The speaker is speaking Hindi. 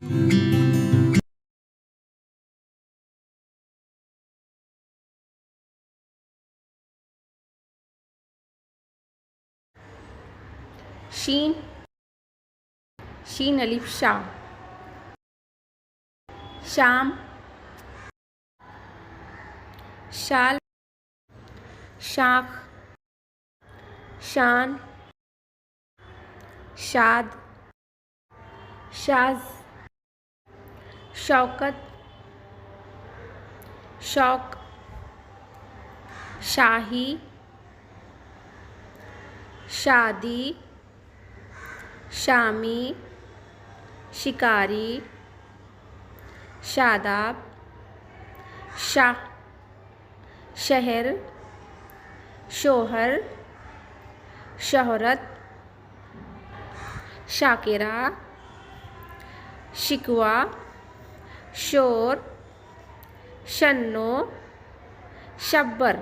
शीन, शीन अलिफ शाह। शाम, शाल, शाख, शान, शाद, शाज, शौकत, शौक, शाही, शादी, शामी, शिकारी, शादाब, शाह, शहर, शोहर, शोहरत, शाकिरा, शिकवा, शोर, शन्नो, शब्बर।